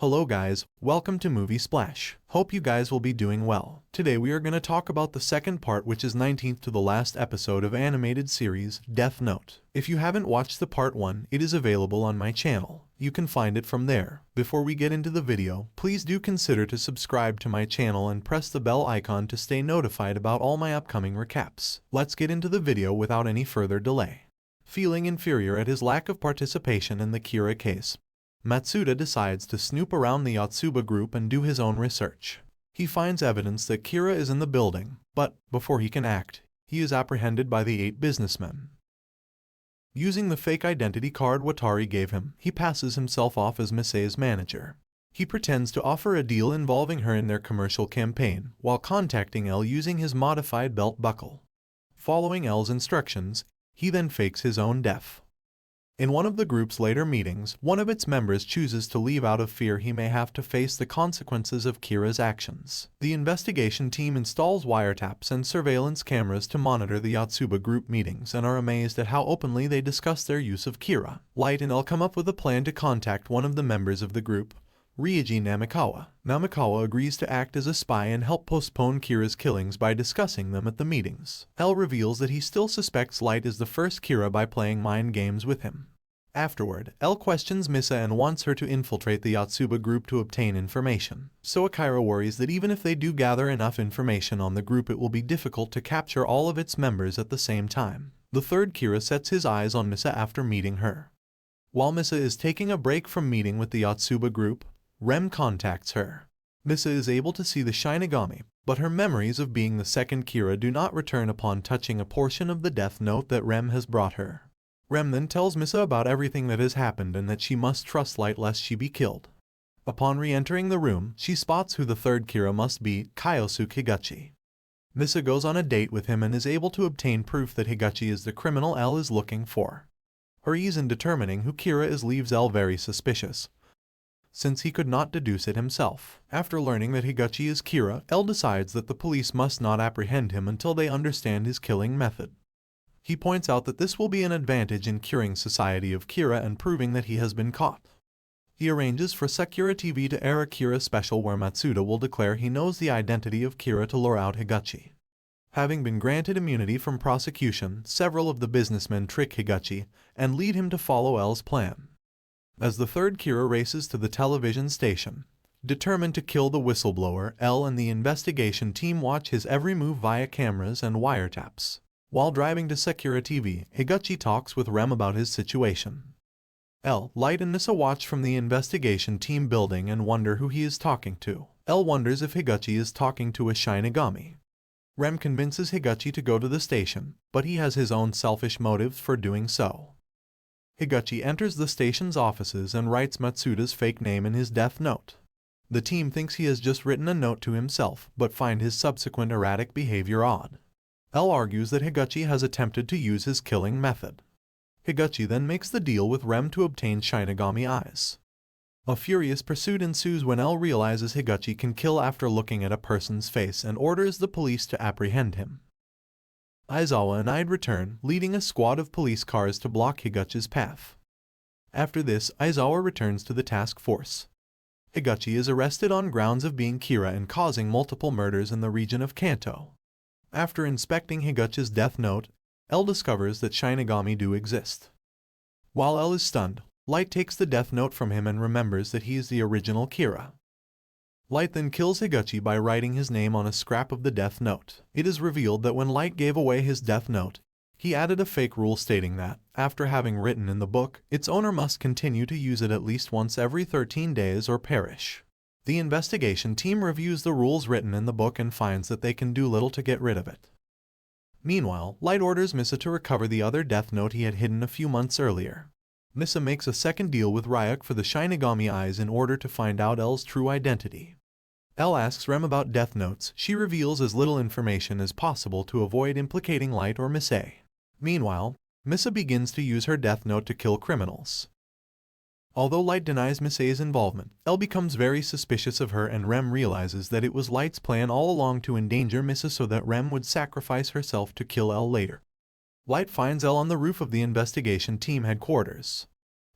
Hello guys, welcome to Movie Splash. Hope you guys will be doing well. Today we are going to talk about the second part, which is 19th to the last episode of animated series Death Note. If you haven't watched the part 1, it is available on my channel. You can find it from there. Before we get into the video, please do consider to subscribe to my channel and press the bell icon to stay notified about all my upcoming recaps. Let's get into the video without any further delay. Feeling inferior at his lack of participation in the Kira case, Matsuda decides to snoop around the Yotsuba group and do his own research. He finds evidence that Kira is in the building, but before he can act, he is apprehended by the 8 businessmen. Using the fake identity card Watari gave him, he passes himself off as Misae's manager. He pretends to offer a deal involving her in their commercial campaign, while contacting L using his modified belt buckle. Following L's instructions, he then fakes his own death. In one of the group's later meetings, one of its members chooses to leave out of fear he may have to face the consequences of Kira's actions. The investigation team installs wiretaps and surveillance cameras to monitor the Yotsuba group meetings and are amazed at how openly they discuss their use of Kira. Light and L come up with a plan to contact one of the members of the group, Ryuji Namikawa. Namikawa agrees to act as a spy and help postpone Kira's killings by discussing them at the meetings. L reveals that he still suspects Light is the first Kira by playing mind games with him. Afterward, L questions Misa and wants her to infiltrate the Yotsuba group to obtain information. So Akira worries that even if they do gather enough information on the group, it will be difficult to capture all of its members at the same time. The third Kira sets his eyes on Misa after meeting her. While Misa is taking a break from meeting with the Yotsuba group, Rem contacts her. Misa is able to see the sᴘᴟᴠɪᴇ, but her memories of being the second Kira do not return upon touching a portion of the death note that Rem has brought her. Rem then tells Misa about everything that has happened and that she must trust Light lest she be killed. Upon re-entering the room, she spots who the third Kira must be, Kyosuke Higuchi. Misa goes on a date with him and is able to obtain proof that Higuchi is the criminal L is looking for. Her ease in determining who Kira is leaves L very suspicious, since he could not deduce it himself. After learning that Higuchi is Kira, L decides that the police must not apprehend him until they understand his killing method. He points out that this will be an advantage in curing society of Kira and proving that he has been caught. He arranges for Sakura TV to air a Kira special where Matsuda will declare he knows the identity of Kira to lure out Higuchi. Having been granted immunity from prosecution, several of the businessmen trick Higuchi and lead him to follow L's plan. As the third Kira races to the television station, determined to kill the whistleblower, L and the investigation team watch his every move via cameras and wiretaps. While driving to Sakura TV, Higuchi talks with Rem about his situation. L, Light and Misa watch from the investigation team building and wonder who he is talking to. L wonders if Higuchi is talking to a shinigami. Rem convinces Higuchi to go to the station, but he has his own selfish motives for doing so. Higuchi enters the station's offices and writes Matsuda's fake name in his death note. The team thinks he has just written a note to himself, but find his subsequent erratic behavior odd. L argues that Higuchi has attempted to use his killing method. Higuchi then makes the deal with Rem to obtain shinigami eyes. A furious pursuit ensues when L realizes Higuchi can kill after looking at a person's face and orders the police to apprehend him. Aizawa and Ide return, leading a squad of police cars to block Higuchi's path. After this, Aizawa returns to the task force. Higuchi is arrested on grounds of being Kira and causing multiple murders in the region of Kanto. After inspecting Higuchi's death note, L discovers that shinigami do exist. While L is stunned, Light takes the death note from him and remembers that he is the original Kira. Light then kills Higuchi by writing his name on a scrap of the death note. It is revealed that when Light gave away his death note, he added a fake rule stating that, after having written in the book, its owner must continue to use it at least once every 13 days or perish. The investigation team reviews the rules written in the book and finds that they can do little to get rid of it. Meanwhile, Light orders Misa to recover the other death note he had hidden a few months earlier. Misa makes a second deal with Ryuk for the shinigami eyes in order to find out L's true identity. L asks Rem about death notes. She reveals as little information as possible to avoid implicating Light or Misae. Meanwhile, Misa begins to use her death note to kill criminals. Although Light denies Misae's involvement, L becomes very suspicious of her and Rem realizes that it was Light's plan all along to endanger Misa so that Rem would sacrifice herself to kill L later. Light finds L on the roof of the investigation team headquarters.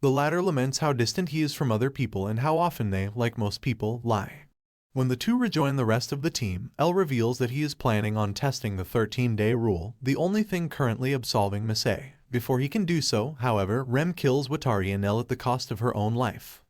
The latter laments how distant he is from other people and how often they, like most people, lie. When the two rejoin the rest of the team, L reveals that he is planning on testing the 13-day rule, the only thing currently absolving Mise. Before he can do so, however, Rem kills Watari and L at the cost of her own life.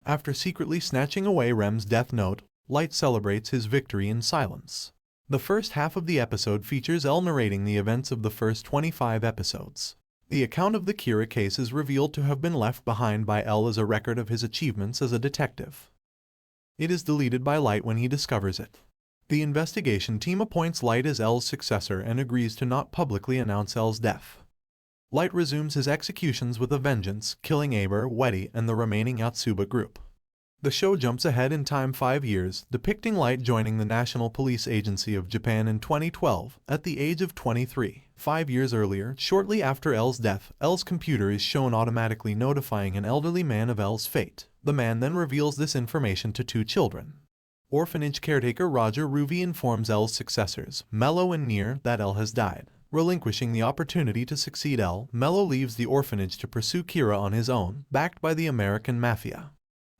After secretly snatching away Rem's death note, Light celebrates his victory in silence. The first half of the episode features L narrating the events of the first 25 episodes. The account of the Kira case is revealed to have been left behind by L as a record of his achievements as a detective. It is deleted by Light when he discovers it. The investigation team appoints Light as L's successor and agrees to not publicly announce L's death. Light resumes his executions with a vengeance, killing Aber, Wedi, and the remaining Yotsuba group. The show jumps ahead in time 5 years, depicting Light joining the National Police Agency of Japan in 2012, at the age of 23. 5 years earlier, shortly after L's death, L's computer is shown automatically notifying an elderly man of L's fate. The man then reveals this information to 2 children. Orphanage caretaker Roger Ruvi informs L's successors, Mello and Nier, that L has died. Relinquishing the opportunity to succeed L, Mello leaves the orphanage to pursue Kira on his own, backed by the American Mafia.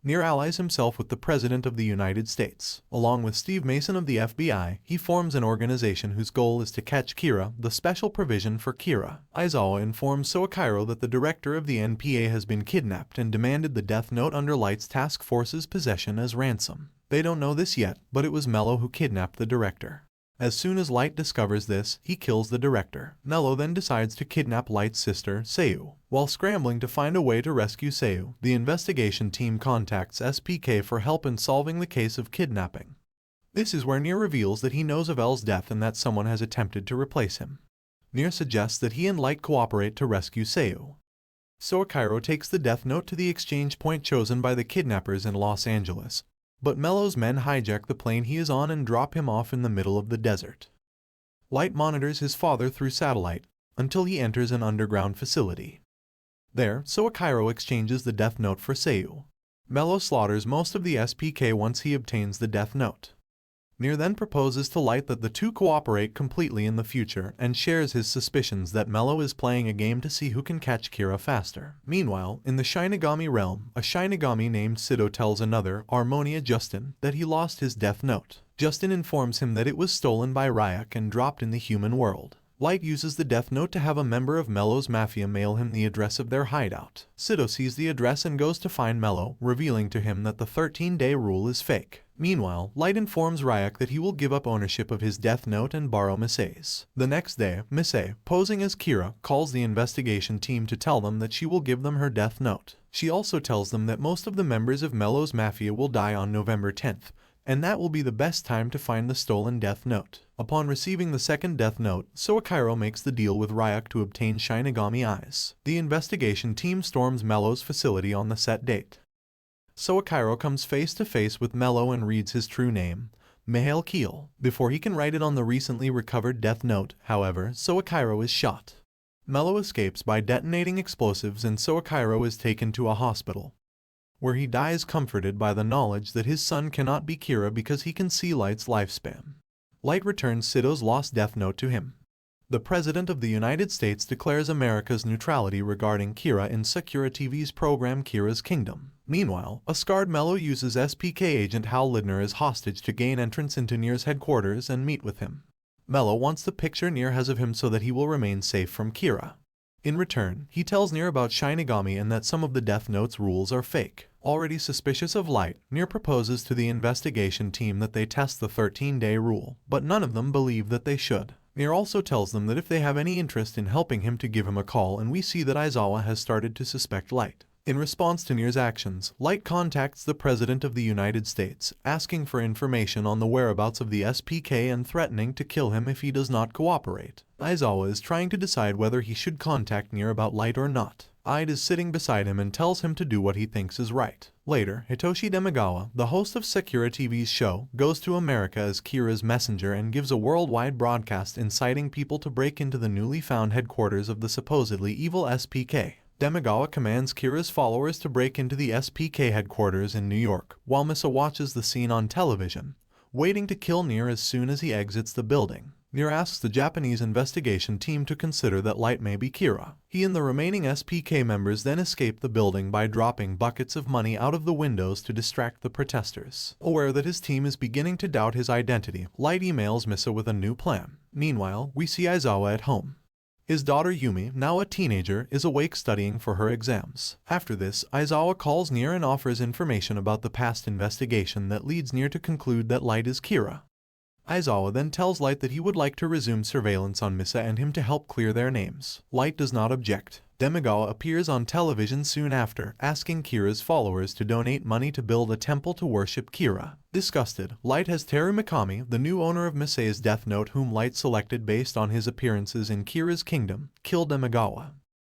Nier allies himself with the President of the United States. Along with Steve Mason of the FBI, he forms an organization whose goal is to catch Kira, the Special Provision for Kira. Aizawa informs sᴘʟᴠɪᴇ that the director of the NPA has been kidnapped and demanded the death note under Light's task force's possession as ransom. They don't know this yet, but it was Mello who kidnapped the director. As soon as Light discovers this, he kills the director. Mello then decides to kidnap Light's sister, Seiyu. While scrambling to find a way to rescue Seiyu, the investigation team contacts SPK for help in solving the case of kidnapping. This is where Nier reveals that he knows of L's death and that someone has attempted to replace him. Nier suggests that he and Light cooperate to rescue Seiyu. sᴘʟᴠɪᴇ takes the death note to the exchange point chosen by the kidnappers in Los Angeles. But Mello's men hijack the plane he is on and drop him off in the middle of the desert. Light monitors his father through satellite, until he enters an underground facility. There, sᴘʟᴠɪᴇ exchanges the death note for Seiyu. Mello slaughters most of the SPK once he obtains the death note. Nier then proposes to Light that the two cooperate completely in the future and shares his suspicions that Mello is playing a game to see who can catch Kira faster. Meanwhile, in the Shinigami realm, a Shinigami named Sido tells another, Harmonia Justin, that he lost his death note. Justin informs him that it was stolen by Ryak and dropped in the human world. Light uses the death note to have a member of Mello's mafia mail him the address of their hideout. Sido sees the address and goes to find Mello, revealing to him that the 13-day rule is fake. Meanwhile, Light informs Ryak that he will give up ownership of his death note and borrow Mise's. The next day, Mise, posing as Kira, calls the investigation team to tell them that she will give them her death note. She also tells them that most of the members of Mello's mafia will die on November 10th, and that will be the best time to find the stolen death note. Upon receiving the second death note, sᴘʟᴠɪᴇ makes the deal with Ryak to obtain Shinigami eyes. The investigation team storms Mello's facility on the set date. sᴘʟᴠɪᴇ comes face to face with Mello and reads his true name, Mihail Keel. Before he can write it on the recently recovered death note, however, sᴘʟᴠɪᴇ is shot. Mello escapes by detonating explosives and sᴘʟᴠɪᴇ is taken to a hospital, where he dies comforted by the knowledge that his son cannot be Kira because he can see Light's lifespan. Light returns Sido's lost death note to him. The President of the United States declares America's neutrality regarding Kira in sᴘʟᴠ program Kira's Kingdom. Meanwhile, a scarred Mello uses SPK agent Hal Lidner as hostage to gain entrance into Nier's headquarters and meet with him. Mello wants the picture Nier has of him so that he will remain safe from Kira. In return, he tells Nier about Shinigami and that some of the Death Note's rules are fake. Already suspicious of Light, Nier proposes to the investigation team that they test the 13-day rule, but none of them believe that they should. Nier also tells them that if they have any interest in helping him to give him a call, and we see that Aizawa has started to suspect Light. In response to Nier's actions, Light contacts the President of the United States, asking for information on the whereabouts of the SPK and threatening to kill him if he does not cooperate. Aizawa is trying to decide whether he should contact Nier about Light or not. Ide is sitting beside him and tells him to do what he thinks is right. Later, Hitoshi Demagawa, the host of sᴘʟᴠTV's show, goes to America as Kira's messenger and gives a worldwide broadcast inciting people to break into the newly found headquarters of the supposedly evil SPK. Demagawa commands Kira's followers to break into the SPK headquarters in New York, while Misa watches the scene on television, waiting to kill Nier as soon as he exits the building. Ňir asks the Japanese investigation team to consider that Light may be Kira. He and the remaining SPK members then escape the building by dropping buckets of money out of the windows to distract the protesters. Aware that his team is beginning to doubt his identity, Light emails Misa with a new plan. Meanwhile, we see Aizawa at home. His daughter Yumi, now a teenager, is awake studying for her exams. After this, Aizawa calls Ňir and offers information about the past investigation that leads Ňir to conclude that Light is Kira. Aizawa then tells Light that he would like to resume surveillance on Misa and him to help clear their names. Light does not object. Demigawa appears on television soon after, asking Kira's followers to donate money to build a temple to worship Kira. Disgusted, Light has Teru Mikami, the new owner of Misei's Death Note whom Light selected based on his appearances in Kira's kingdom, kill Demigawa.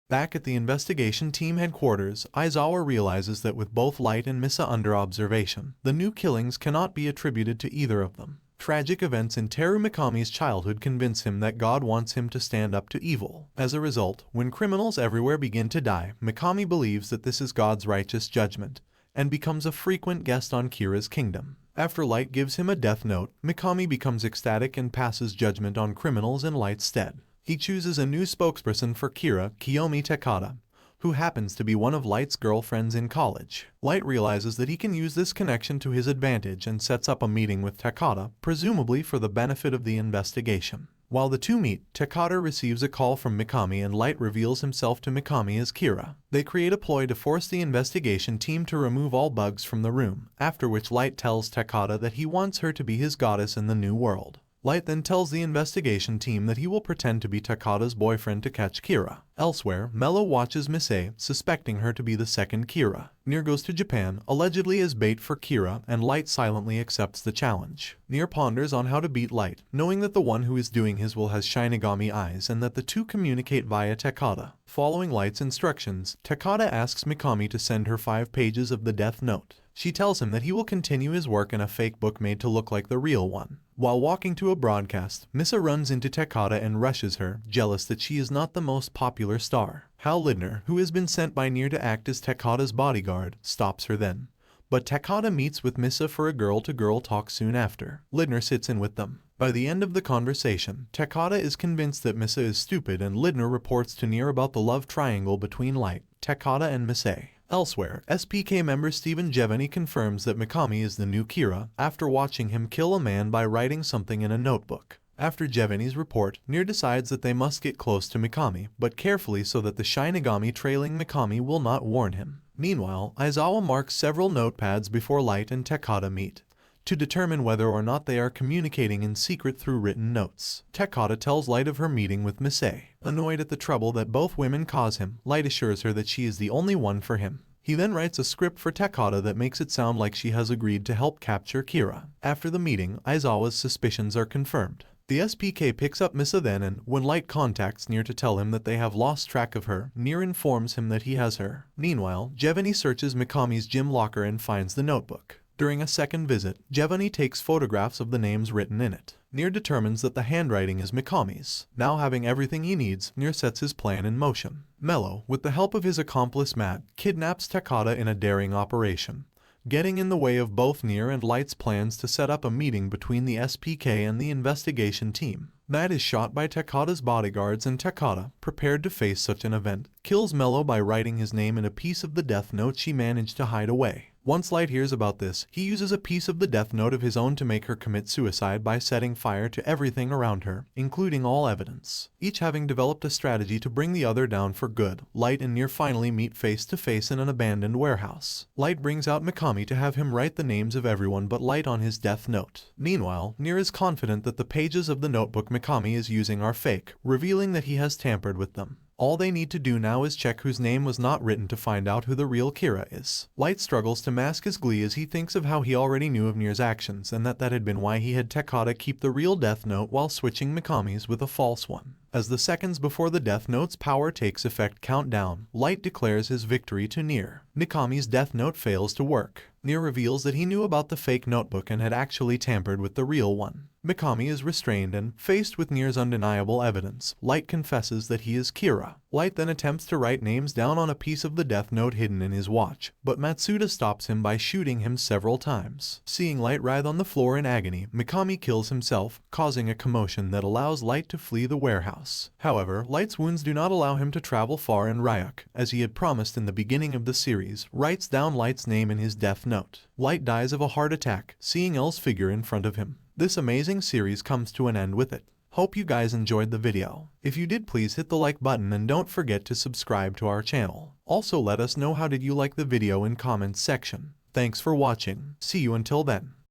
Back at the investigation team headquarters, Aizawa realizes that with both Light and Misa under observation, the new killings cannot be attributed to either of them. Tragic events in Teru Mikami's childhood convince him that God wants him to stand up to evil. As a result, when criminals everywhere begin to die, Mikami believes that this is God's righteous judgment, and becomes a frequent guest on Kira's kingdom. After Light gives him a death note, Mikami becomes ecstatic and passes judgment on criminals in Light's stead. He chooses a new spokesperson for Kira, Kiyomi Takada, who happens to be one of Light's girlfriends in college. Light realizes that he can use this connection to his advantage and sets up a meeting with Takada, presumably for the benefit of the investigation. While the two meet, Takada receives a call from Mikami and Light reveals himself to Mikami as Kira. They create a ploy to force the investigation team to remove all bugs from the room, after which Light tells Takada that he wants her to be his goddess in the new world. Light then tells the investigation team that he will pretend to be Takada's boyfriend to catch Kira. Elsewhere, Mello watches Misei, suspecting her to be the second Kira. Ňir goes to Japan, allegedly as bait for Kira, and Light silently accepts the challenge. Ňir ponders on how to beat Light, knowing that the one who is doing his will has Shinigami eyes and that the two communicate via Takada. Following Light's instructions, Takada asks Mikami to send her 5 pages of the Death Note. She tells him that he will continue his work in a fake book made to look like the real one. While walking to a broadcast, Misa runs into Takada and rushes her, jealous that she is not the most popular star. Hal Lidner, who has been sent by Ňir to act as Takada's bodyguard, stops her then. But Takada meets with Misa for a girl-to-girl talk soon after. Lidner sits in with them. By the end of the conversation, Takada is convinced that Misa is stupid and Lidner reports to Ňir about the love triangle between Light, Takada and Misei. Elsewhere, SPK member Stephen Jevani confirms that Mikami is the new Kira after watching him kill a man by writing something in a notebook. After Jevani's report, Ňir decides that they must get close to Mikami, but carefully so that the Shinigami trailing Mikami will not warn him. Meanwhile, Aizawa marks several notepads before Light and Takada meet, to determine whether or not they are communicating in secret through written notes. Takada tells Light of her meeting with Misei. Annoyed at the trouble that both women cause him, Light assures her that she is the only one for him. He then writes a script for Takada that makes it sound like she has agreed to help capture Kira. After the meeting, Aizawa's suspicions are confirmed. The SPK picks up Misa then and, when Light contacts Ňir to tell him that they have lost track of her, Ňir informs him that he has her. Meanwhile, Jevani searches Mikami's gym locker and finds the notebook. During a second visit, Jevani takes photographs of the names written in it. Ňir determines that the handwriting is Mikami's. Now having everything he needs, Ňir sets his plan in motion. Mello, with the help of his accomplice Matt, kidnaps Takada in a daring operation, getting in the way of both Ňir and Light's plans to set up a meeting between the SPK and the investigation team. Matt is shot by Takada's bodyguards and Takada, prepared to face such an event, kills Mello by writing his name in a piece of the Death Note she managed to hide away. Once Light hears about this, he uses a piece of the Death Note of his own to make her commit suicide by setting fire to everything around her, including all evidence. Each having developed a strategy to bring the other down for good, Light and Ňir finally meet face to face in an abandoned warehouse. Light brings out Mikami to have him write the names of everyone but Light on his Death Note. Meanwhile, Ňir is confident that the pages of the notebook Mikami is using are fake, revealing that he has tampered with them. All they need to do now is check whose name was not written to find out who the real Kira is. Light struggles to mask his glee as he thinks of how he already knew of Ňir's actions and that had been why he had Takada keep the real Death Note while switching Mikami's with a false one. As the seconds before the Death Note's power takes effect count down, Light declares his victory to Ňir. Mikami's Death Note fails to work. Ňir reveals that he knew about the fake notebook and had actually tampered with the real one. Mikami is restrained and, faced with Nier's undeniable evidence, Light confesses that he is Kira. Light then attempts to write names down on a piece of the Death Note hidden in his watch, but Matsuda stops him by shooting him several times. Seeing Light writhe on the floor in agony, Mikami kills himself, causing a commotion that allows Light to flee the warehouse. However, Light's wounds do not allow him to travel far, and Ryuk, as he had promised in the beginning of the series, writes down Light's name in his Death Note. Light dies of a heart attack, seeing L's figure in front of him. This amazing series comes to an end with it. Hope you guys enjoyed the video. If you did, please hit the like button and don't forget to subscribe to our channel. Also let us know how did you like the video in comments section. Thanks for watching. See you until then.